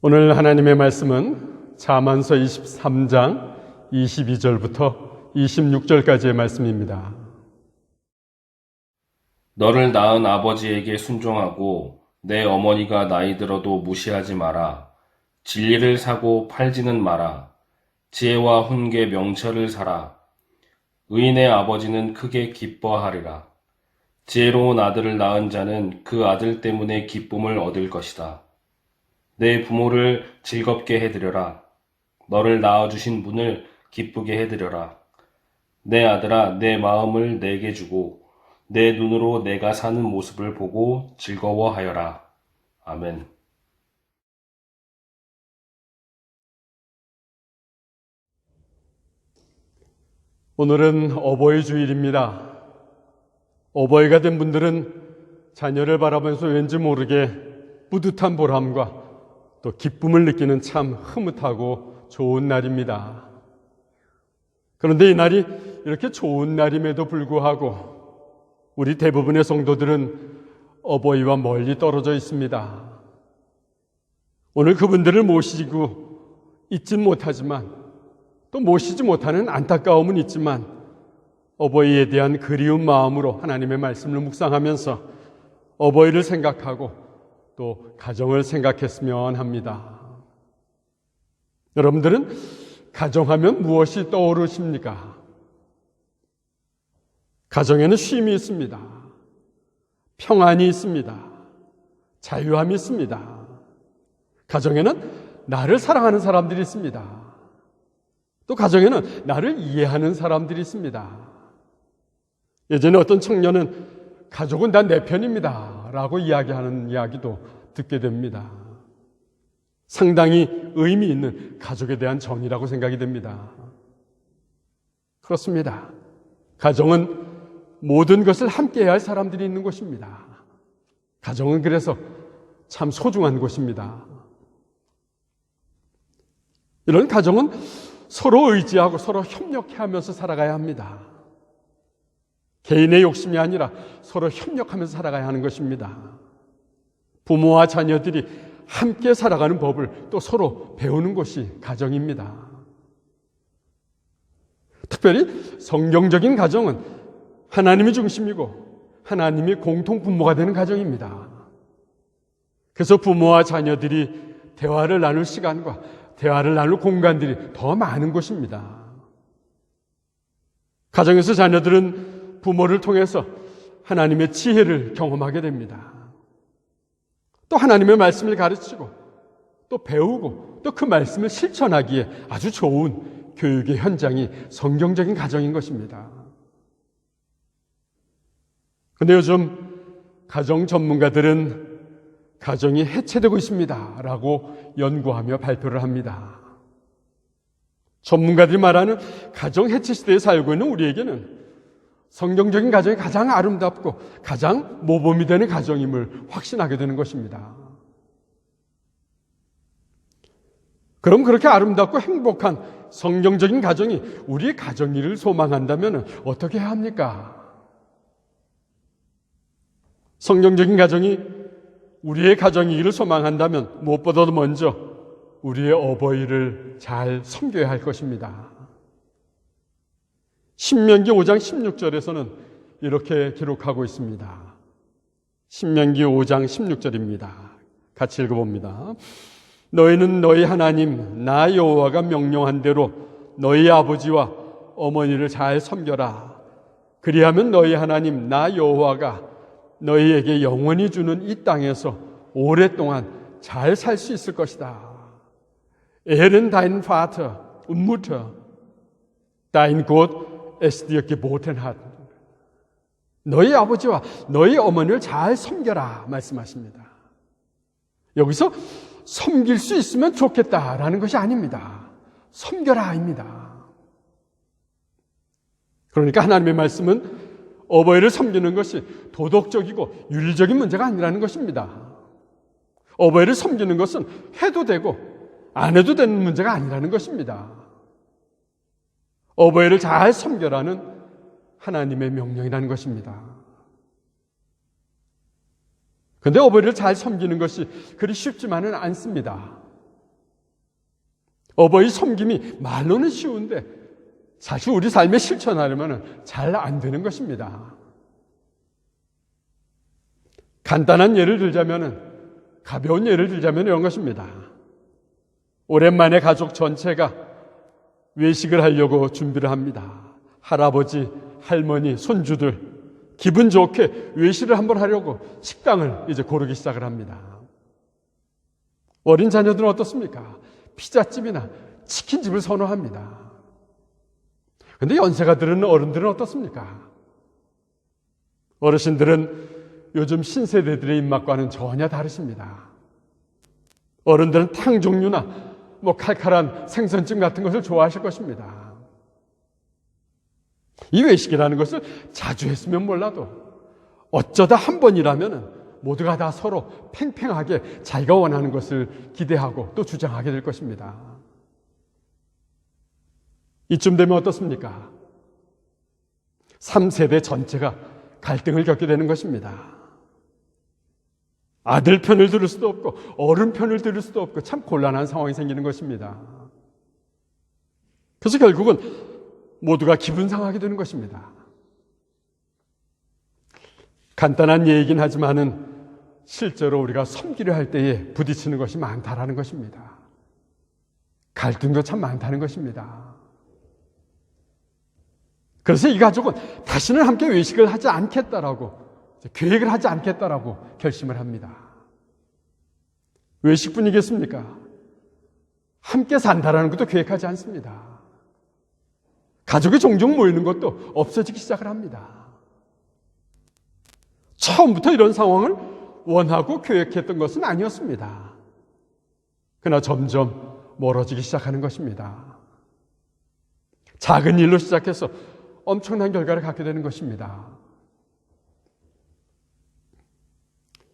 오늘 하나님의 말씀은 잠언서 23장 22절부터 26절까지의 말씀입니다. 너를 낳은 아버지에게 순종하고 내 어머니가 나이 들어도 무시하지 마라. 진리를 사고 팔지는 마라. 지혜와 훈계 명철을 사라. 의인의 아버지는 크게 기뻐하리라. 지혜로운 아들을 낳은 자는 그 아들 때문에 기쁨을 얻을 것이다. 내 부모를 즐겁게 해드려라. 너를 낳아주신 분을 기쁘게 해드려라. 내 아들아, 내 마음을 내게 주고 내 눈으로 내가 사는 모습을 보고 즐거워하여라. 아멘. 오늘은 어버이 주일입니다. 어버이가 된 분들은 자녀를 바라보면서 왠지 모르게 뿌듯한 보람과 또 기쁨을 느끼는 참 흐뭇하고 좋은 날입니다. 그런데 이 날이 이렇게 좋은 날임에도 불구하고 우리 대부분의 성도들은 어버이와 멀리 떨어져 있습니다. 오늘 그분들을 모시고 있진 못하지만 또 모시지 못하는 안타까움은 있지만 어버이에 대한 그리운 마음으로 하나님의 말씀을 묵상하면서 어버이를 생각하고 또 가정을 생각했으면 합니다. 여러분들은 가정하면 무엇이 떠오르십니까? 가정에는 쉼이 있습니다. 평안이 있습니다. 자유함이 있습니다. 가정에는 나를 사랑하는 사람들이 있습니다. 또 가정에는 나를 이해하는 사람들이 있습니다. 예전에 어떤 청년은 가족은 다 내 편입니다 라고 이야기하는 이야기도 듣게 됩니다. 상당히 의미 있는 가족에 대한 정의라고 생각이 됩니다. 그렇습니다. 가정은 모든 것을 함께해야 할 사람들이 있는 곳입니다. 가정은 그래서 참 소중한 곳입니다. 이런 가정은 서로 의지하고 서로 협력하면서 살아가야 합니다. 개인의 욕심이 아니라 서로 협력하면서 살아가야 하는 것입니다. 부모와 자녀들이 함께 살아가는 법을 또 서로 배우는 것이 가정입니다. 특별히 성경적인 가정은 하나님이 중심이고 하나님이 공통 부모가 되는 가정입니다. 그래서 부모와 자녀들이 대화를 나눌 시간과 대화를 나눌 공간들이 더 많은 곳입니다. 가정에서 자녀들은 부모를 통해서 하나님의 지혜를 경험하게 됩니다. 또 하나님의 말씀을 가르치고 또 배우고 또 그 말씀을 실천하기에 아주 좋은 교육의 현장이 성경적인 가정인 것입니다. 그런데 요즘 가정 전문가들은 가정이 해체되고 있습니다 라고 연구하며 발표를 합니다. 전문가들이 말하는 가정 해체 시대에 살고 있는 우리에게는 성경적인 가정이 가장 아름답고 가장 모범이 되는 가정임을 확신하게 되는 것입니다. 그럼 그렇게 아름답고 행복한 성경적인 가정이 우리의 가정일을 소망한다면 어떻게 해야 합니까? 성경적인 가정이 우리의 가정이기를 소망한다면 무엇보다도 먼저 우리의 어버이를 잘 섬겨야 할 것입니다. 신명기 5장 16절에서는 이렇게 기록하고 있습니다. 신명기 5장 16절입니다. 같이 읽어봅니다. 너희는 너희 하나님 나 여호와가 명령한 대로 너희 아버지와 어머니를 잘 섬겨라. 그리하면 너희 하나님 나 여호와가 너희에게 영원히 주는 이 땅에서 오랫동안 잘 살 수 있을 것이다. Ehren deinen Vater und Mutter, dein Gott es dir geboten hat. 너희 아버지와 너희 어머니를 잘 섬겨라 말씀하십니다. 여기서 섬길 수 있으면 좋겠다라는 것이 아닙니다. 섬겨라입니다. 그러니까 하나님의 말씀은 어버이를 섬기는 것이 도덕적이고 윤리적인 문제가 아니라는 것입니다. 어버이를 섬기는 것은 해도 되고 안 해도 되는 문제가 아니라는 것입니다. 어버이를 잘 섬겨라는 하나님의 명령이라는 것입니다. 그런데 어버이를 잘 섬기는 것이 그리 쉽지만은 않습니다. 어버이 섬김이 말로는 쉬운데 사실 우리 삶에 실천하려면 잘 안 되는 것입니다. 간단한 예를 들자면, 가벼운 예를 들자면 이런 것입니다. 오랜만에 가족 전체가 외식을 하려고 준비를 합니다. 할아버지, 할머니, 손주들 기분 좋게 외식을 한번 하려고 식당을 이제 고르기 시작을 합니다. 어린 자녀들은 어떻습니까? 피자집이나 치킨집을 선호합니다. 그런데 연세가 들은 어른들은 어떻습니까? 어르신들은 요즘 신세대들의 입맛과는 전혀 다르십니다. 어른들은 탕 종류나 칼칼한 생선찜 같은 것을 좋아하실 것입니다. 이 외식이라는 것을 자주 했으면 몰라도 어쩌다 한 번이라면 모두가 다 서로 팽팽하게 자기가 원하는 것을 기대하고 또 주장하게 될 것입니다. 이쯤 되면 어떻습니까? 3세대 전체가 갈등을 겪게 되는 것입니다. 아들 편을 들을 수도 없고 어른 편을 들을 수도 없고 참 곤란한 상황이 생기는 것입니다. 그래서 결국은 모두가 기분 상하게 되는 것입니다. 간단한 예이긴 하지만은 실제로 우리가 섬기려 할 때에 부딪히는 것이 많다라는 것입니다. 갈등도 참 많다는 것입니다. 그래서 이 가족은 다시는 함께 외식을 하지 않겠다라고, 계획을 하지 않겠다라고 결심을 합니다. 외식뿐이겠습니까? 함께 산다라는 것도 계획하지 않습니다. 가족이 종종 모이는 것도 없어지기 시작을 합니다. 처음부터 이런 상황을 원하고 계획했던 것은 아니었습니다. 그러나 점점 멀어지기 시작하는 것입니다. 작은 일로 시작해서 엄청난 결과를 갖게 되는 것입니다.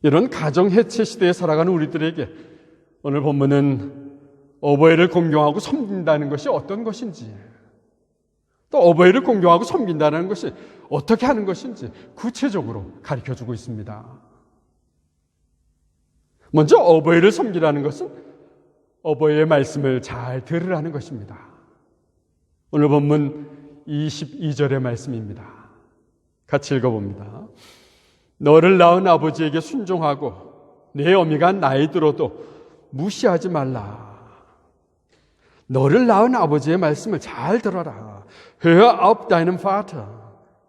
이런 가정 해체 시대에 살아가는 우리들에게 오늘 본문은 어버이를 공경하고 섬긴다는 것이 어떤 것인지, 또 어버이를 공경하고 섬긴다는 것이 어떻게 하는 것인지 구체적으로 가르쳐주고 있습니다. 먼저 어버이를 섬기라는 것은 어버이의 말씀을 잘 들으라는 것입니다. 오늘 본문 22절의 말씀입니다. 같이 읽어봅니다. 너를 낳은 아버지에게 순종하고 내 어미가 나이 들어도 무시하지 말라. 너를 낳은 아버지의 말씀을 잘 들어라. Hör auf deinen Vater,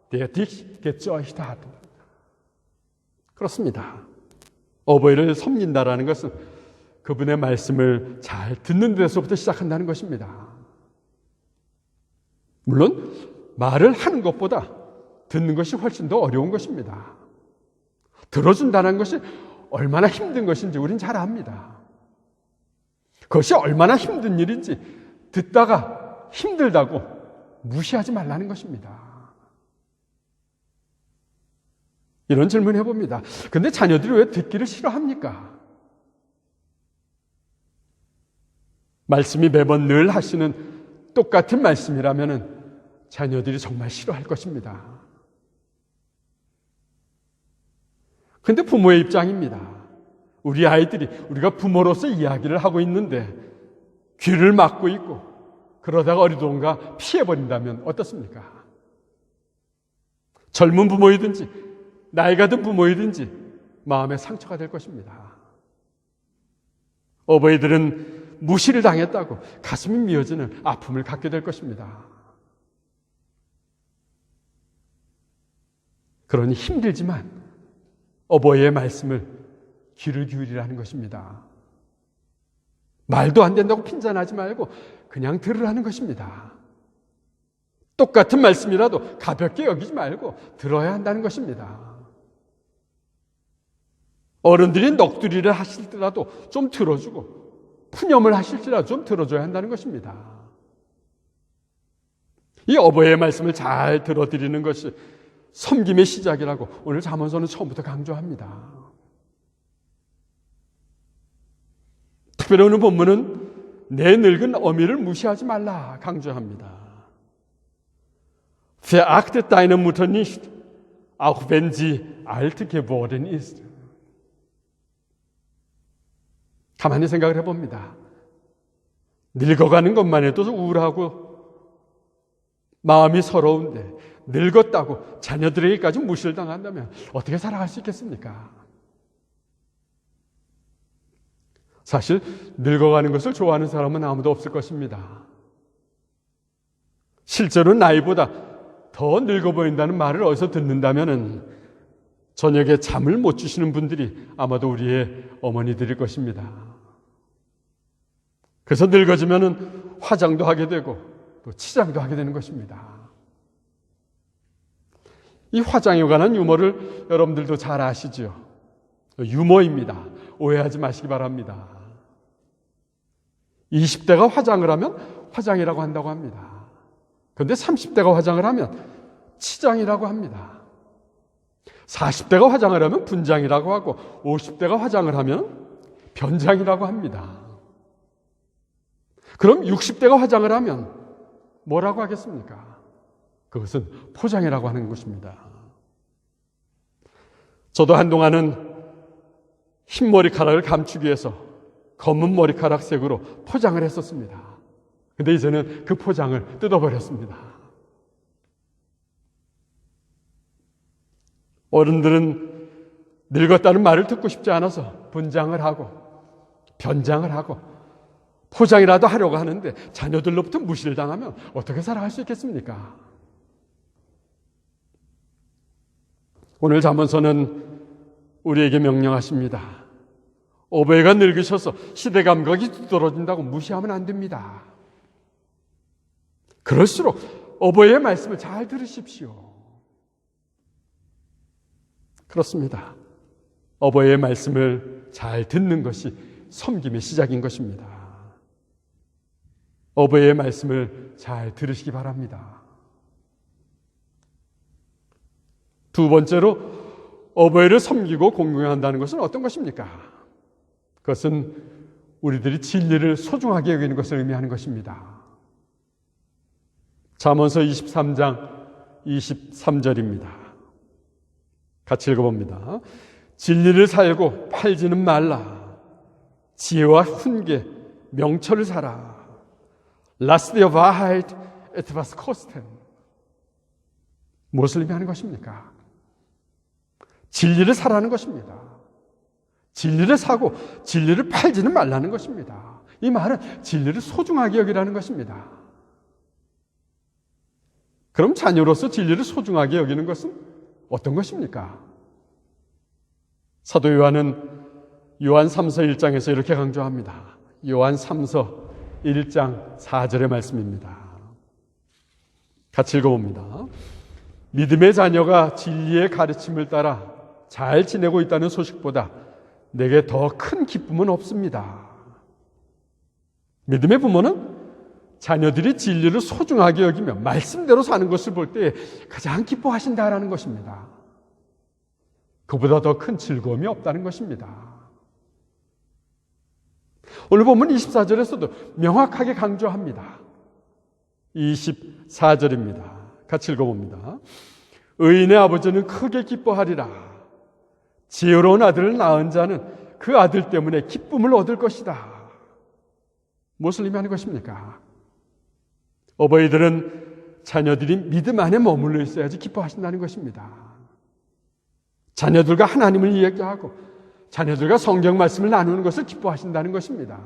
der dich gezeugt hat. 그렇습니다. 어버이를 섬긴다라는 것은 그분의 말씀을 잘 듣는 데서부터 시작한다는 것입니다. 물론 말을 하는 것보다 듣는 것이 훨씬 더 어려운 것입니다. 들어준다는 것이 얼마나 힘든 것인지 우린 잘 압니다. 그것이 얼마나 힘든 일인지 듣다가 힘들다고 무시하지 말라는 것입니다. 이런 질문 해봅니다. 근데 자녀들이 왜 듣기를 싫어합니까? 말씀이 매번 늘 하시는 똑같은 말씀이라면 자녀들이 정말 싫어할 것입니다. 근데 부모의 입장입니다. 우리 아이들이 우리가 부모로서 이야기를 하고 있는데 귀를 막고 있고 그러다가 어리둥가 피해버린다면 어떻습니까? 젊은 부모이든지 나이가 든 부모이든지 마음에 상처가 될 것입니다. 어버이들은 무시를 당했다고 가슴이 미어지는 아픔을 갖게 될 것입니다. 그러니 힘들지만 어버이의 말씀을 귀를 기울이라는 것입니다. 말도 안 된다고 핀잔하지 말고 그냥 들으라는 것입니다. 똑같은 말씀이라도 가볍게 여기지 말고 들어야 한다는 것입니다. 어른들이 넋두리를 하실지라도 좀 들어주고 푸념을 하실지라도 좀 들어줘야 한다는 것입니다. 이 어버이의 말씀을 잘 들어드리는 것이 섬김의 시작이라고 오늘 잠언서는 처음부터 강조합니다. 특별히 오늘 본문은 내 늙은 어미를 무시하지 말라 강조합니다. Verachte deine Mutter nicht, auch wenn sie alt geworden ist. 가만히 생각을 해봅니다. 늙어가는 것만 해도 우울하고 마음이 서러운데 늙었다고 자녀들에게까지 무시를 당한다면 어떻게 살아갈 수 있겠습니까? 사실 늙어가는 것을 좋아하는 사람은 아무도 없을 것입니다. 실제로 나이보다 더 늙어 보인다는 말을 어디서 듣는다면 저녁에 잠을 못 주시는 분들이 아마도 우리의 어머니들일 것입니다. 그래서 늙어지면 화장도 하게 되고 또 치장도 하게 되는 것입니다. 이 화장에 관한 유머를 여러분들도 잘 아시죠? 유머입니다. 오해하지 마시기 바랍니다. 20대가 화장을 하면 화장이라고 한다고 합니다. 그런데 30대가 화장을 하면 치장이라고 합니다. 40대가 화장을 하면 분장이라고 하고 50대가 화장을 하면 변장이라고 합니다. 그럼 60대가 화장을 하면 뭐라고 하겠습니까? 그것은 포장이라고 하는 것입니다. 저도 한동안은 흰 머리카락을 감추기 위해서 검은 머리카락 색으로 포장을 했었습니다. 근데 이제는 그 포장을 뜯어버렸습니다. 어른들은 늙었다는 말을 듣고 싶지 않아서 분장을 하고 변장을 하고 포장이라도 하려고 하는데 자녀들로부터 무시를 당하면 어떻게 살아갈 수 있겠습니까? 오늘 잠언서는 우리에게 명령하십니다. 어버이가 늙으셔서 시대 감각이 떨어진다고 무시하면 안 됩니다. 그럴수록 어버이의 말씀을 잘 들으십시오. 그렇습니다. 어버이의 말씀을 잘 듣는 것이 섬김의 시작인 것입니다. 어버이의 말씀을 잘 들으시기 바랍니다. 두 번째로 어버이를 섬기고 공경한다는 것은 어떤 것입니까? 그것은 우리들이 진리를 소중하게 여기는 것을 의미하는 것입니다. 잠언서 23장 23절입니다. 같이 읽어봅니다. 진리를 살고 팔지는 말라. 지혜와 훈계, 명철을 사라. Lass dir Wahrheit etwas kosten. 무엇을 의미하는 것입니까? 진리를 사라는 것입니다. 진리를 사고 진리를 팔지는 말라는 것입니다. 이 말은 진리를 소중하게 여기라는 것입니다. 그럼 자녀로서 진리를 소중하게 여기는 것은 어떤 것입니까? 사도 요한은 요한 3서 1장에서 이렇게 강조합니다. 요한 3서 1장 4절의 말씀입니다. 같이 읽어봅니다. 믿음의 자녀가 진리의 가르침을 따라 잘 지내고 있다는 소식보다 내게 더 큰 기쁨은 없습니다. 믿음의 부모는 자녀들이 진리를 소중하게 여기며 말씀대로 사는 것을 볼 때 가장 기뻐하신다라는 것입니다. 그보다 더 큰 즐거움이 없다는 것입니다. 오늘 보면 24절에서도 명확하게 강조합니다. 24절입니다. 같이 읽어봅니다. 의인의 아버지는 크게 기뻐하리라. 지혜로운 아들을 낳은 자는 그 아들 때문에 기쁨을 얻을 것이다. 무엇을 의미하는 것입니까? 어버이들은 자녀들이 믿음 안에 머물러 있어야지 기뻐하신다는 것입니다. 자녀들과 하나님을 이야기하고 자녀들과 성경 말씀을 나누는 것을 기뻐하신다는 것입니다.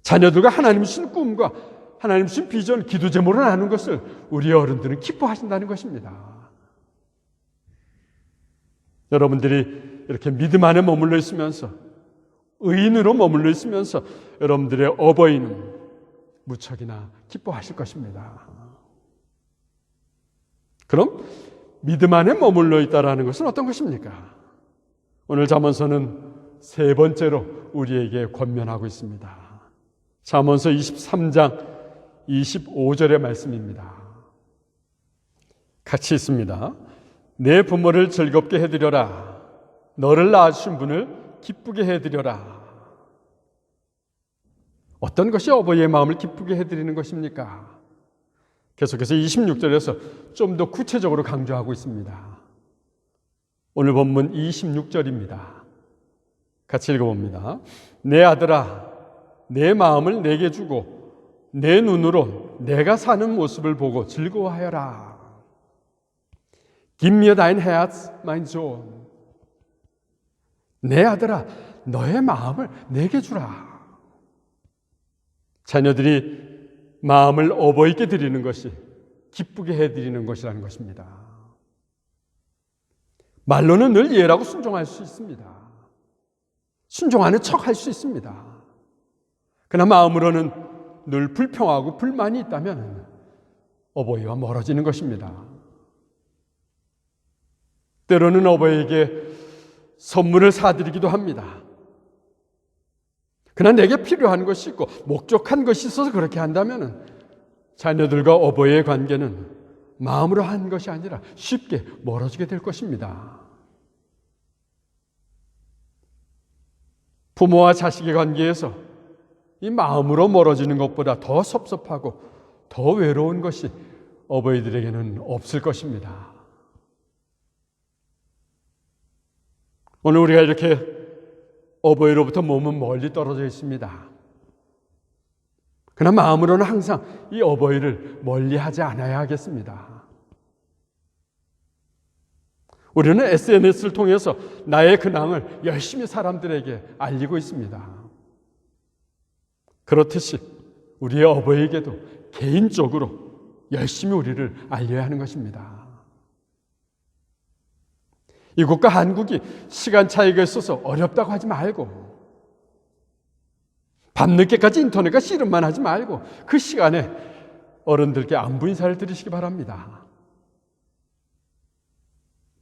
자녀들과 하나님 주신 꿈과 하나님 주신 비전, 기도 제목을 나누는 것을 우리 어른들은 기뻐하신다는 것입니다. 여러분들이 이렇게 믿음 안에 머물러 있으면서 의인으로 머물러 있으면서 여러분들의 어버이는 무척이나 기뻐하실 것입니다. 그럼 믿음 안에 머물러 있다라는 것은 어떤 것입니까? 오늘 잠언서는 세 번째로 우리에게 권면하고 있습니다. 잠언서 23장 25절의 말씀입니다. 같이 있습니다. 내 부모를 즐겁게 해드려라. 너를 낳으신 분을 기쁘게 해드려라. 어떤 것이 어버이의 마음을 기쁘게 해드리는 것입니까? 계속해서 26절에서 좀 더 구체적으로 강조하고 있습니다. 오늘 본문 26절입니다. 같이 읽어봅니다. 내 아들아, 내 마음을 내게 주고 내 눈으로 내가 사는 모습을 보고 즐거워하여라. Give me thine heart, my son. 내 아들아, 너의 마음을 내게 주라. 자녀들이 마음을 어버이께 드리는 것이 기쁘게 해드리는 것이라는 것입니다. 말로는 늘 예라고 순종할 수 있습니다. 순종하는 척 할 수 있습니다. 그러나 마음으로는 늘 불평하고 불만이 있다면 어버이와 멀어지는 것입니다. 때로는 어버이에게 선물을 사드리기도 합니다. 그러나 내게 필요한 것이 있고 목적한 것이 있어서 그렇게 한다면 자녀들과 어버이의 관계는 마음으로 한 것이 아니라 쉽게 멀어지게 될 것입니다. 부모와 자식의 관계에서 이 마음으로 멀어지는 것보다 더 섭섭하고 더 외로운 것이 어버이들에게는 없을 것입니다. 오늘 우리가 이렇게 어버이로부터 몸은 멀리 떨어져 있습니다. 그러나 마음으로는 항상 이 어버이를 멀리하지 않아야 하겠습니다. 우리는 SNS를 통해서 나의 근황을 열심히 사람들에게 알리고 있습니다. 그렇듯이 우리의 어버이에게도 개인적으로 열심히 우리를 알려야 하는 것입니다. 이곳과 한국이 시간 차이가 있어서 어렵다고 하지 말고, 밤늦게까지 인터넷과 씨름만 하지 말고 그 시간에 어른들께 안부 인사를 드리시기 바랍니다.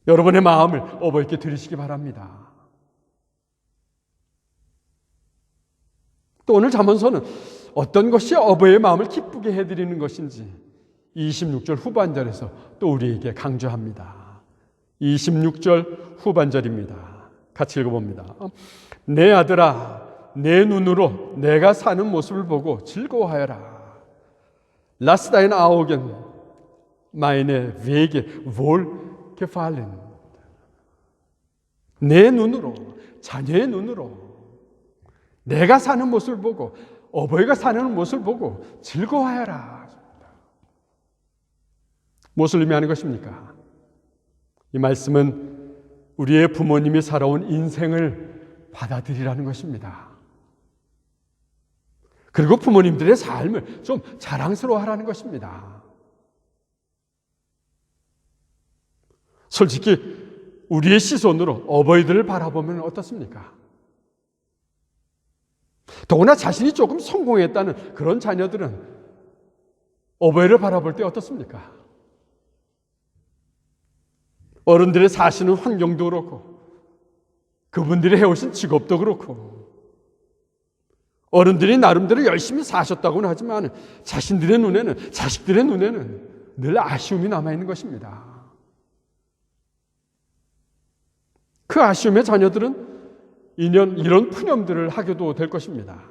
여러분의 마음을 어버이께 드리시기 바랍니다. 또 오늘 잠언서는 어떤 것이 어버이의 마음을 기쁘게 해드리는 것인지 26절 후반절에서 또 우리에게 강조합니다. 26절 후반절입니다. 같이 읽어봅니다. 내 아들아, 내 눈으로 내가 사는 모습을 보고 즐거워하여라. Lass dein Augen meine Wege wohl gefallen. 내 눈으로, 자녀의 눈으로 내가 사는 모습을 보고, 어버이가 사는 모습을 보고 즐거워하여라. 무엇을 의미하는 것입니까? 이 말씀은 우리의 부모님이 살아온 인생을 받아들이라는 것입니다. 그리고 부모님들의 삶을 좀 자랑스러워하라는 것입니다. 솔직히 우리의 시선으로 어버이들을 바라보면 어떻습니까? 더구나 자신이 조금 성공했다는 그런 자녀들은 어버이를 바라볼 때 어떻습니까? 어른들의 사시는 환경도 그렇고 그분들이 해오신 직업도 그렇고 어른들이 나름대로 열심히 사셨다고는 하지만 자신들의 눈에는, 자식들의 눈에는 늘 아쉬움이 남아있는 것입니다. 그 아쉬움에 자녀들은 이런 푸념들을 하게도 될 것입니다.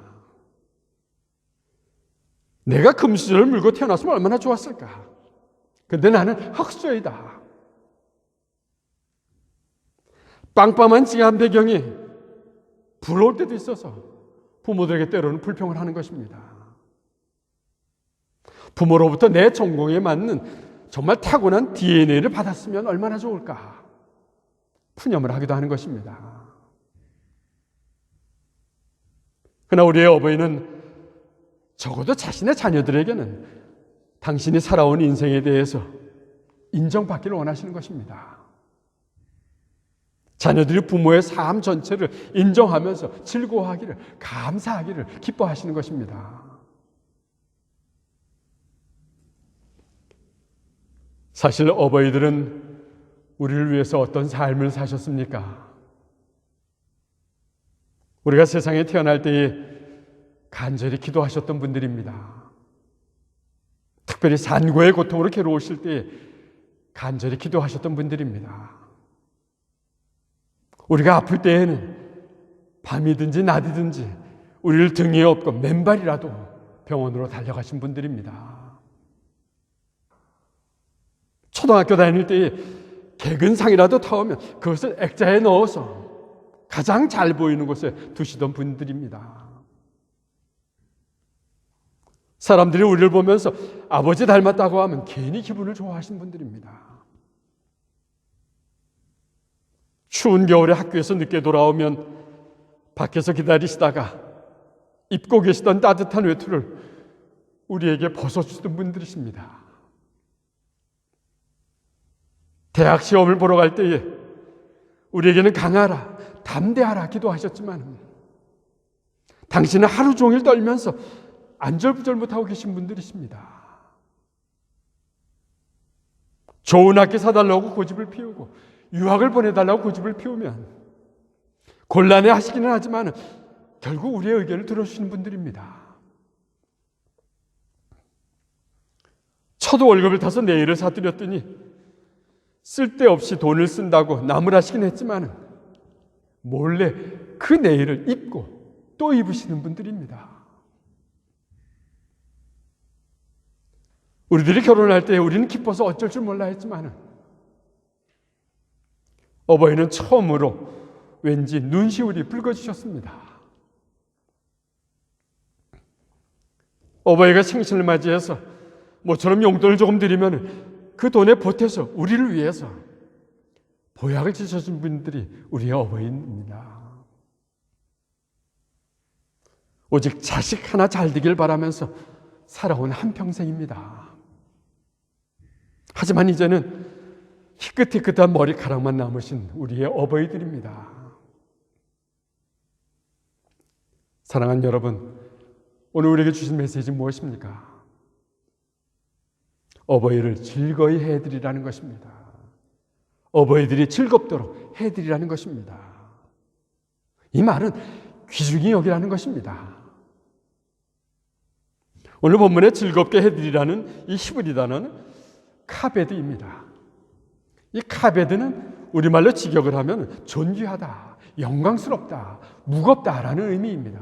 내가 금수저를 물고 태어났으면 얼마나 좋았을까? 근데 나는 흙수저이다. 빵빵한 찡한 배경이 부러울 때도 있어서 부모들에게 때로는 불평을 하는 것입니다. 부모로부터 내 전공에 맞는 정말 타고난 DNA를 받았으면 얼마나 좋을까? 푸념을 하기도 하는 것입니다. 그러나 우리의 어버이는 적어도 자신의 자녀들에게는 당신이 살아온 인생에 대해서 인정받기를 원하시는 것입니다. 자녀들이 부모의 삶 전체를 인정하면서 즐거워하기를, 감사하기를 기뻐하시는 것입니다. 사실 어버이들은 우리를 위해서 어떤 삶을 사셨습니까? 우리가 세상에 태어날 때에 간절히 기도하셨던 분들입니다. 특별히 산고의 고통으로 괴로우실 때에 간절히 기도하셨던 분들입니다. 우리가 아플 때에는 밤이든지 낮이든지 우리를 등에 업고 맨발이라도 병원으로 달려가신 분들입니다. 초등학교 다닐 때에 개근상이라도 타오면 그것을 액자에 넣어서 가장 잘 보이는 곳에 두시던 분들입니다. 사람들이 우리를 보면서 아버지 닮았다고 하면 괜히 기분을 좋아하시는 분들입니다. 추운 겨울에 학교에서 늦게 돌아오면 밖에서 기다리시다가 입고 계시던 따뜻한 외투를 우리에게 벗어주던 분들이십니다. 대학 시험을 보러 갈 때에 우리에게는 강하라, 담대하라 기도하셨지만 당신은 하루 종일 떨면서 안절부절 못하고 계신 분들이십니다. 좋은 학교 사달라고 고집을 피우고 유학을 보내달라고 고집을 피우면 곤란해 하시기는 하지만 결국 우리의 의견을 들어주시는 분들입니다. 첫 월급을 타서 네일을 사드렸더니 쓸데없이 돈을 쓴다고 나무라시긴 했지만 몰래 그 네일을 입고 또 입으시는 분들입니다. 우리들이 결혼할 때 우리는 기뻐서 어쩔 줄 몰라 했지만 어버이는 처음으로 왠지 눈시울이 붉어지셨습니다. 어버이가 생신을 맞이해서 모처럼 용돈을 조금 드리면 그 돈에 보태서 우리를 위해서 보약을 지셔준 분들이 우리의 어버이입니다. 오직 자식 하나 잘 되길 바라면서 살아온 한평생입니다. 하지만 이제는 희끗희끗한 머리카락만 남으신 우리의 어버이들입니다. 사랑하는 여러분, 오늘 우리에게 주신 메시지는 무엇입니까? 어버이를 즐거이 해드리라는 것입니다. 어버이들이 즐겁도록 해드리라는 것입니다. 이 말은 귀중히 여기라는 것입니다. 오늘 본문에 즐겁게 해드리라는 이 히브리 단어는 카베드입니다. 이 카베드는 우리말로 직역을 하면 존귀하다, 영광스럽다, 무겁다라는 의미입니다.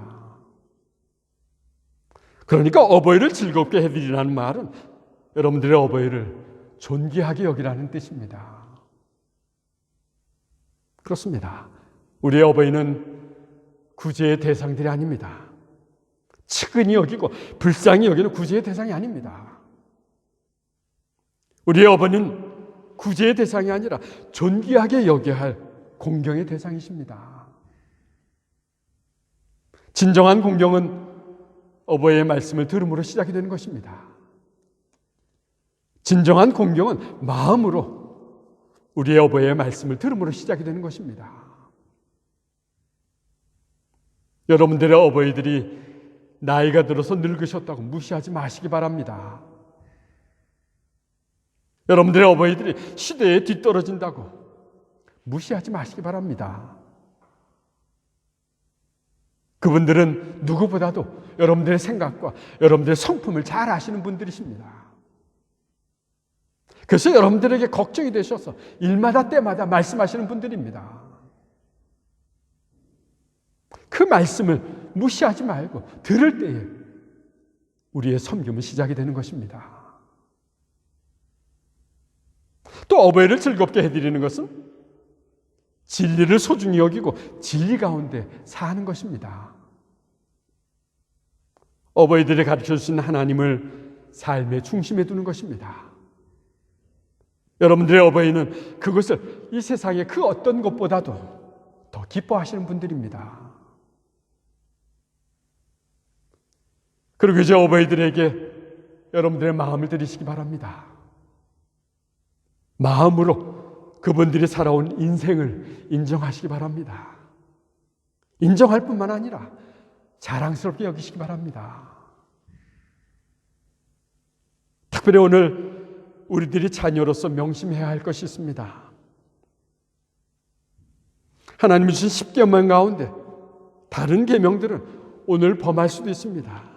그러니까 어버이를 즐겁게 해드리라는 말은 여러분들의 어버이를 존귀하게 여기라는 뜻입니다. 그렇습니다. 우리의 어버이는 구제의 대상들이 아닙니다. 측은히 여기고 불쌍히 여기는 구제의 대상이 아닙니다. 우리의 어버이는 구제의 대상이 아니라 존귀하게 여겨야 할 공경의 대상이십니다. 진정한 공경은 어버이의 말씀을 들음으로 시작이 되는 것입니다. 진정한 공경은 마음으로 우리의 어버이의 말씀을 들음으로 시작이 되는 것입니다. 여러분들의 어버이들이 나이가 들어서 늙으셨다고 무시하지 마시기 바랍니다. 여러분들의 어버이들이 시대에 뒤떨어진다고 무시하지 마시기 바랍니다. 그분들은 누구보다도 여러분들의 생각과 여러분들의 성품을 잘 아시는 분들이십니다. 그래서 여러분들에게 걱정이 되셔서 일마다 때마다 말씀하시는 분들입니다. 그 말씀을 무시하지 말고 들을 때에 우리의 섬김은 시작이 되는 것입니다. 또 어버이를 즐겁게 해드리는 것은 진리를 소중히 여기고 진리 가운데 사는 것입니다. 어버이들이 가르쳐 주신 하나님을 삶의 중심에 두는 것입니다. 여러분들의 어버이는 그것을 이 세상의 그 어떤 것보다도 더 기뻐하시는 분들입니다. 그리고 이제 어버이들에게 여러분들의 마음을 드리시기 바랍니다. 마음으로 그분들이 살아온 인생을 인정하시기 바랍니다. 인정할 뿐만 아니라 자랑스럽게 여기시기 바랍니다. 특별히 오늘 우리들이 자녀로서 명심해야 할 것이 있습니다. 하나님이 주신 10계명 가운데 다른 계명들은 오늘 범할 수도 있습니다.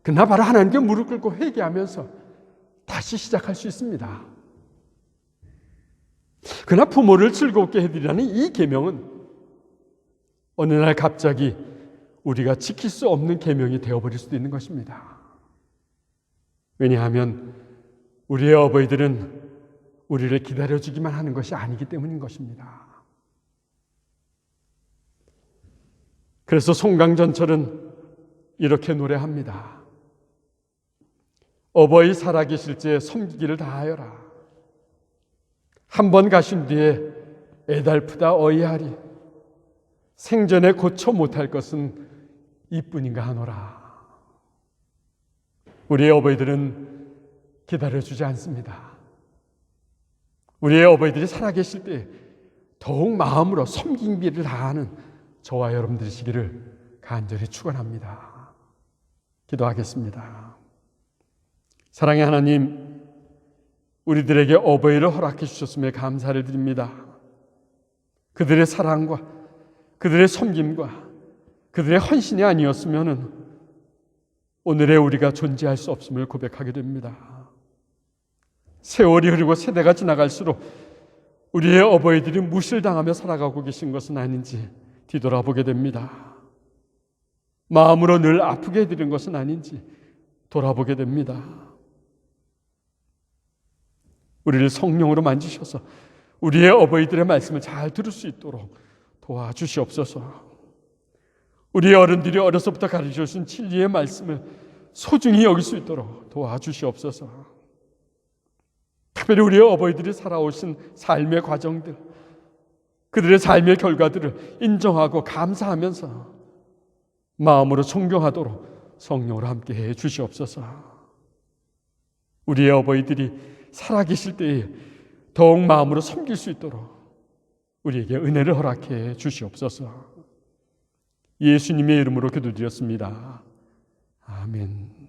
그러나 바로 하나님께 무릎 꿇고 회개하면서 다시 시작할 수 있습니다. 그러나 부모를 즐겁게 해드리라는 이 계명은 어느 날 갑자기 우리가 지킬 수 없는 계명이 되어버릴 수도 있는 것입니다. 왜냐하면 우리의 어버이들은 우리를 기다려주기만 하는 것이 아니기 때문인 것입니다. 그래서 송강전철은 이렇게 노래합니다. 어버이 살아계실 때 섬기기를 다하여라. 한 번 가신 뒤에 애달프다 어이하리. 생전에 고쳐 못할 것은 이뿐인가 하노라. 우리의 어버이들은 기다려주지 않습니다. 우리의 어버이들이 살아계실 때 더욱 마음으로 섬김비를 다하는 저와 여러분들이시기를 간절히 축원합니다. 기도하겠습니다. 사랑의 하나님, 우리들에게 어버이를 허락해 주셨음에 감사를 드립니다. 그들의 사랑과 그들의 섬김과 그들의 헌신이 아니었으면 오늘의 우리가 존재할 수 없음을 고백하게 됩니다. 세월이 흐르고 세대가 지나갈수록 우리의 어버이들이 무실당하며 살아가고 계신 것은 아닌지 뒤돌아보게 됩니다. 마음으로 늘 아프게 해드린 것은 아닌지 돌아보게 됩니다. 우리를 성령으로 만지셔서 우리의 어버이들의 말씀을 잘 들을 수 있도록 도와주시옵소서. 우리 어른들이 어려서부터 가르쳐주신 진리의 말씀을 소중히 여길 수 있도록 도와주시옵소서. 특별히 우리의 어버이들이 살아오신 삶의 과정들, 그들의 삶의 결과들을 인정하고 감사하면서 마음으로 존경하도록 성령으로 함께해 주시옵소서. 우리의 어버이들이 살아계실 때에 더욱 마음으로 섬길 수 있도록 우리에게 은혜를 허락해 주시옵소서. 예수님의 이름으로 기도드렸습니다. 아멘.